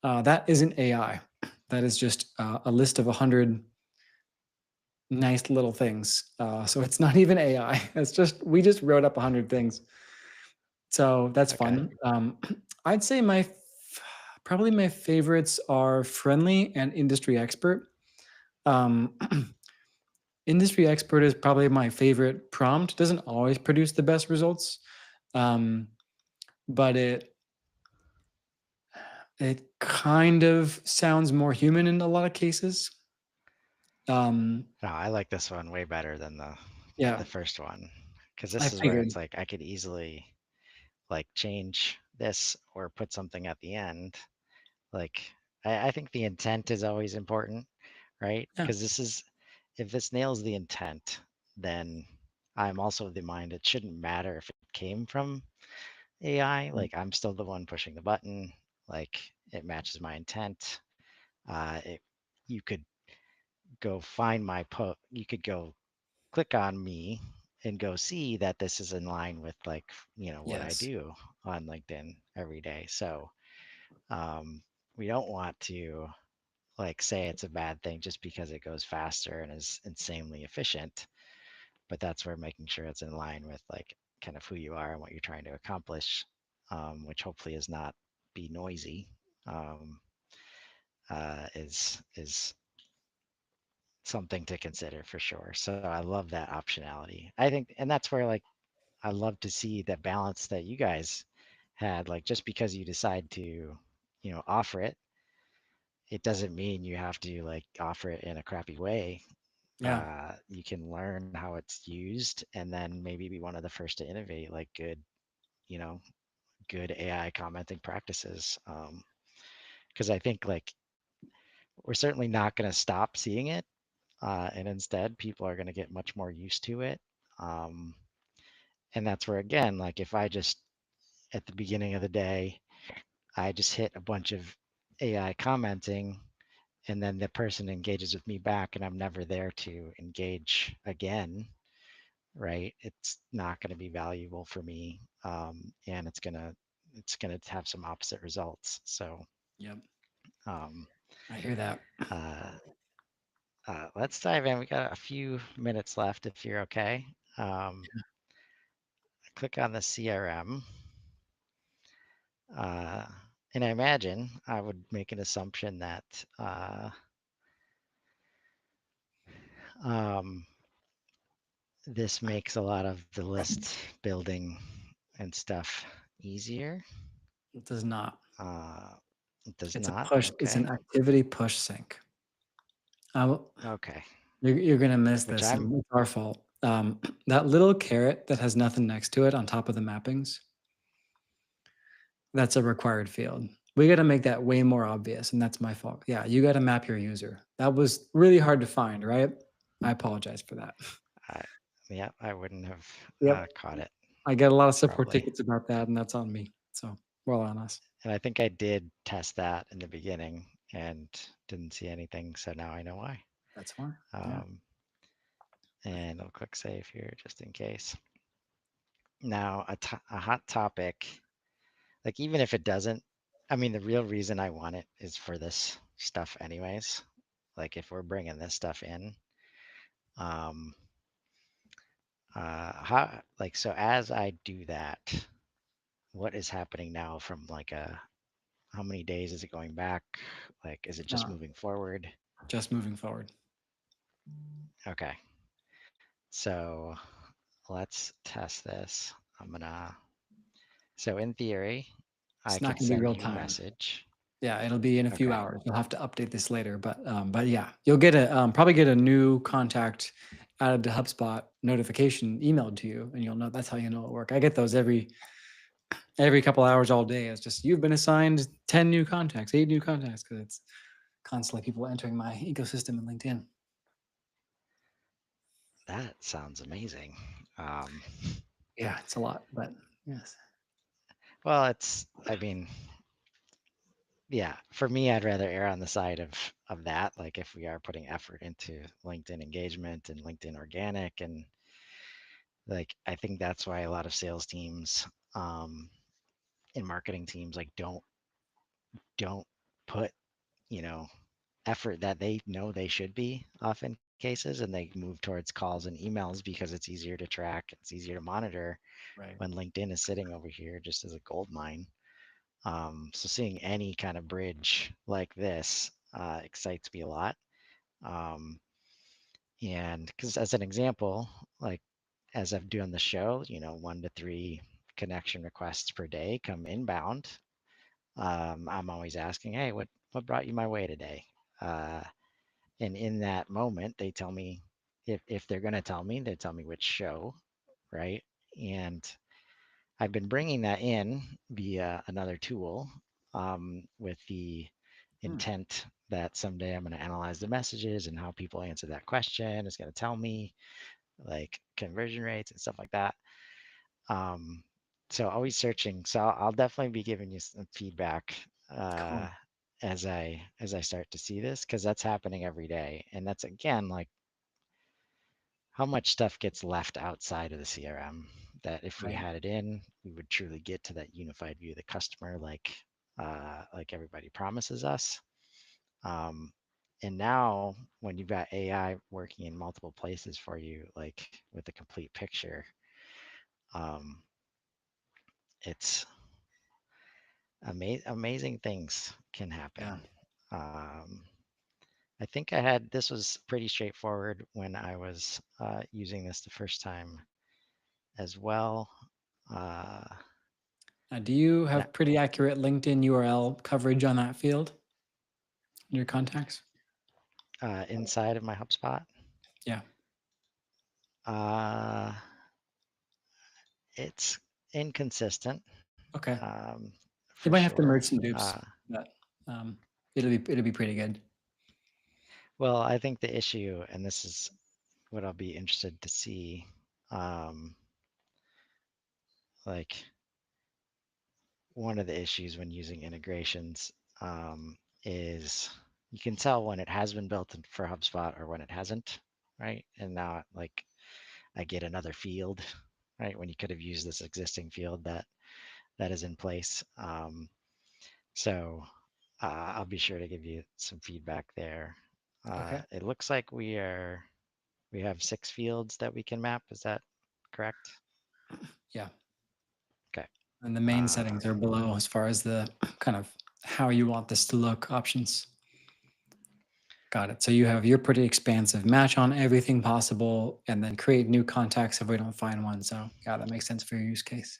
Speaker 2: that isn't AI. That is just a list of 100 nice little things. So it's not even AI. It's just we just wrote up 100 things. So that's
Speaker 1: okay.
Speaker 2: fun. I'd say probably my favorites are Friendly and Industry Expert. Um, Industry Expert is probably my favorite prompt. Doesn't always produce the best results, um, but it kind of sounds more human in a lot of cases. Um,
Speaker 1: No, I like this one way better than the
Speaker 2: yeah,
Speaker 1: first one because
Speaker 2: I
Speaker 1: this is where
Speaker 2: figured.
Speaker 1: it's like I could easily like change this or put something at the end. Like I think the intent is always important, right?
Speaker 2: Yeah,
Speaker 1: Because this is if this nails the intent, then I'm also of the mind it shouldn't matter if it came from AI.
Speaker 2: mm,
Speaker 1: Like I'm still the one pushing the button. Like it matches my intent. It you could go find my post. You could go click on me and go see that this is in line with like what I
Speaker 2: yes,
Speaker 1: do on LinkedIn every day. So um, we don't want to like say it's a bad thing just because it goes faster and is insanely efficient. But that's where making sure it's in line with like kind of who you are and what you're trying to accomplish, which hopefully is not be noisy, um, is something to consider for sure. So I love that optionality. I think, and that's where like I love to see the balance that you guys had. Like just because you decide to, offer it, it doesn't mean you have to like offer it in a crappy way.
Speaker 2: yeah,
Speaker 1: You can learn how it's used and then maybe be one of the first to innovate like you know, good AI commenting practices. Because I think like we're certainly not going to stop seeing it. And instead, people are going to get much more used to it. Um, and that's where, again, like if I just at the beginning of the day, I just hit a bunch of AI commenting and then the person engages with me back and I'm never there to engage again, right? It's not going to be valuable for me. And it's gonna have some opposite results. So
Speaker 2: yep.
Speaker 1: um,
Speaker 2: I hear that.
Speaker 1: uh, let's dive in. We got a few minutes left if you're okay. Um, click on the CRM. Uh, and I imagine I would make an assumption that um, this makes a lot of the list building and stuff easier.
Speaker 2: It does not.
Speaker 1: Uh, it does
Speaker 2: It's a
Speaker 1: not.
Speaker 2: push. It's an
Speaker 1: Okay.
Speaker 2: activity push sync. Um,
Speaker 1: Okay.
Speaker 2: you're gonna miss
Speaker 1: Which
Speaker 2: this,
Speaker 1: I'm,
Speaker 2: and it's our fault. That little caret that has nothing next to it on top of the mappings, that's a required field. We got to make that way more obvious, and that's my fault. Yeah, you got to map your user. That was really hard to find, right? I apologize for that.
Speaker 1: I, yeah, I wouldn't have
Speaker 2: Yep.
Speaker 1: caught it
Speaker 2: I get a lot of support
Speaker 1: probably.
Speaker 2: tickets about that, and that's on me. So well on us.
Speaker 1: And I think I did test that in the beginning and didn't see anything. So now I know why.
Speaker 2: That's fine. Yeah.
Speaker 1: Um, and I'll click save here just in case. Now, a hot topic, like even if it doesn't, I mean, the real reason I want it is for this stuff, anyways. Like if we're bringing this stuff in, um, how, like, so as I do that, what is happening now from like how many days is it going back? Like, is it just
Speaker 2: Uh,
Speaker 1: moving forward?
Speaker 2: just moving forward.
Speaker 1: Okay. So let's test this. So in theory, I
Speaker 2: It's not
Speaker 1: could
Speaker 2: going to be
Speaker 1: send
Speaker 2: real
Speaker 1: you a
Speaker 2: time.
Speaker 1: message.
Speaker 2: Yeah, it'll be in a few
Speaker 1: Okay.
Speaker 2: hours. You'll have to update this later, but yeah, you'll get a probably get a new contact out of the HubSpot notification emailed to you, and you'll know. That's how you know it work. I get those every couple hours all day. It's just you've been assigned 10 new contacts, 8 new contacts, because it's constantly people entering my ecosystem in LinkedIn.
Speaker 1: That sounds amazing. Um,
Speaker 2: Yeah, it's a lot, but yes.
Speaker 1: well, I mean, yeah, for me, I'd rather err on the side of that. Like if we are putting effort into LinkedIn engagement and LinkedIn organic, and like I think that's why a lot of sales teams um, and marketing teams like don't put, you know, effort that they know they should be often cases, and they move towards calls and emails because it's easier to track, it's easier to monitor
Speaker 2: Right.
Speaker 1: when LinkedIn is sitting over here just as a gold mine. So seeing any kind of bridge like this excites me a lot. Um, and because as an example, like as I'm doing the show, 1 to 3 connection requests per day come inbound. I'm always asking, hey, what brought you my way today? Uh, and in that moment, they tell me, if they're going to tell me, they tell me which show, right? And I've been bringing that in via another tool, with the
Speaker 2: Hmm.
Speaker 1: intent that someday I'm going to analyze the messages and how people answer that question. It's going to tell me like conversion rates and stuff like that. Um, so always searching. So I'll definitely be giving you some feedback
Speaker 2: Cool.
Speaker 1: as I start to see this, because that's happening every day, and that's again like how much stuff gets left outside of the CRM that if we
Speaker 2: Right.
Speaker 1: had it in, we would truly get to that unified view of the customer, like everybody promises us. Um, and now when you've got AI working in multiple places for you, like with a complete picture, um, it's amazing things can
Speaker 2: Yeah.
Speaker 1: happen. Um, I think I had this was pretty straightforward when I was using this the first time as well. Uh,
Speaker 2: Do you
Speaker 1: now,
Speaker 2: have pretty accurate LinkedIn URL coverage on that field in your contacts?
Speaker 1: inside of my HubSpot,
Speaker 2: Yeah.
Speaker 1: uh, it's inconsistent,
Speaker 2: Okay.
Speaker 1: for
Speaker 2: You might have to
Speaker 1: sure.
Speaker 2: merge some dupes, but um, it'll be pretty good.
Speaker 1: Well, I think the issue, and this is what I'll be interested to see, um, like one of the issues when using integrations, is you can tell when it has been built for HubSpot or when it hasn't, right? And now, like, I get another field, right? When you could have used this existing field that is in place. So I'll be sure to give you some feedback there.
Speaker 2: Okay.
Speaker 1: It looks like we have 6 fields that we can map. Is that correct?
Speaker 2: Yeah.
Speaker 1: Okay.
Speaker 2: And the main
Speaker 1: Uh,
Speaker 2: settings are below as far as the kind of how you want this to look options. Got it. So you have your pretty expansive match on everything possible and then create new contacts if we don't find one. So yeah, that makes sense for your use case.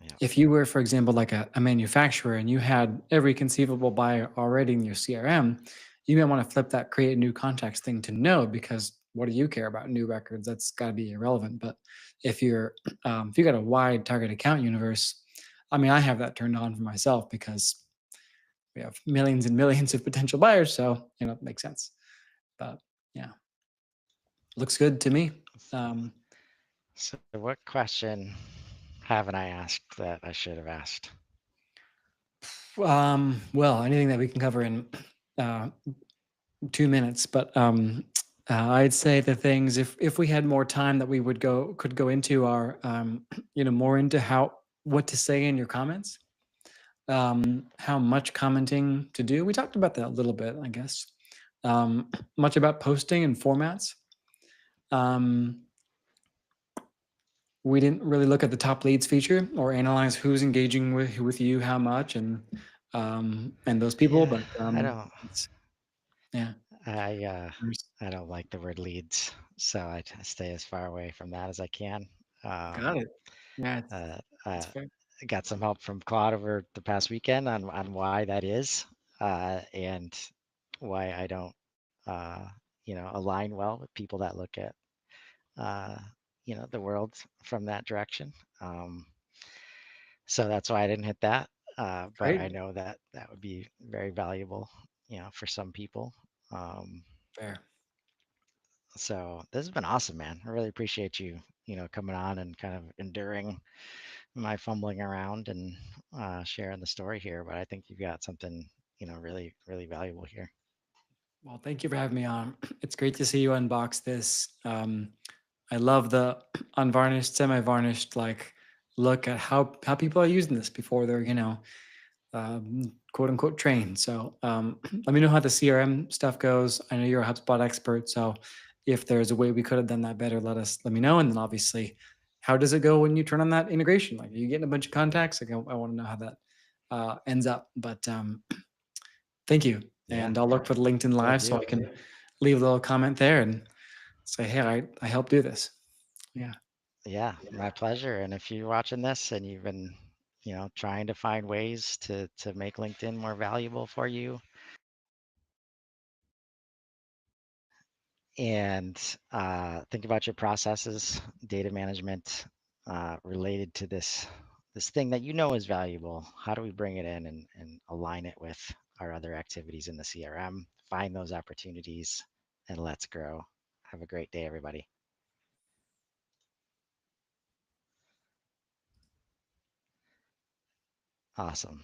Speaker 1: yeah.
Speaker 2: If you were, for example, like a manufacturer and you had every conceivable buyer already in your CRM, you may want to flip that create new contacts thing to no, because what do you care about new records? That's got to be irrelevant. But if you got a wide target account universe, I mean, I have that turned on for myself because we have millions and millions of potential buyers. So, it makes sense. But yeah, looks good to me. Um,
Speaker 1: So what question haven't I asked that I should have asked?
Speaker 2: well, anything that we can cover in uh, 2 minutes, but I'd say the things, if we had more time that we would go could go into are, more into how what to say in your comments, how much commenting to do. We talked about that a little bit, I guess. Much about posting and formats. Um, we didn't really look at the top leads feature or analyze who's engaging with you, how much, and those people.
Speaker 1: Yeah,
Speaker 2: But
Speaker 1: I don't.
Speaker 2: it's, yeah,
Speaker 1: I uh,
Speaker 2: there's-
Speaker 1: I don't like the word leads, so I stay as far away from that as I can.
Speaker 2: got
Speaker 1: Um,
Speaker 2: it. Yeah,
Speaker 1: uh,
Speaker 2: it's
Speaker 1: uh,
Speaker 2: fair.
Speaker 1: I got some help from Claude over the past weekend on why that is, and why I don't, uh, align well with people that look at, uh, the world from that direction. Um, so that's why I didn't hit that. But I
Speaker 2: Great,
Speaker 1: know that that would be very valuable, for some people. Um,
Speaker 2: fair.
Speaker 1: so this has been awesome, man. I really appreciate you, coming on and kind of enduring my fumbling around and sharing the story here. But I think you've got something, really, really valuable here.
Speaker 2: Well, thank you for having me on. It's great to see you unbox this. I love the unvarnished, semi-varnished like look at how people are using this before they're quote unquote trained. So let me know how the CRM stuff goes. I know you're a HubSpot expert, so if there's a way we could have done that better, let me know. And then obviously, how does it go when you turn on that integration? Like, are you getting a bunch of contacts? Like, I want to know how that ends up. But thank you,
Speaker 1: Yeah,
Speaker 2: and I'll look for the LinkedIn
Speaker 1: will
Speaker 2: Live so
Speaker 1: do.
Speaker 2: I can leave a little comment there and say, hey, I helped do this. Yeah.
Speaker 1: Yeah, my pleasure. And if you're watching this and you've been, trying to find ways to make LinkedIn more valuable for you, and think about your processes, data management related to this thing that is valuable. How do we bring it in and align it with our other activities in the CRM? Find those opportunities and let's grow. Have a great day, everybody. Awesome.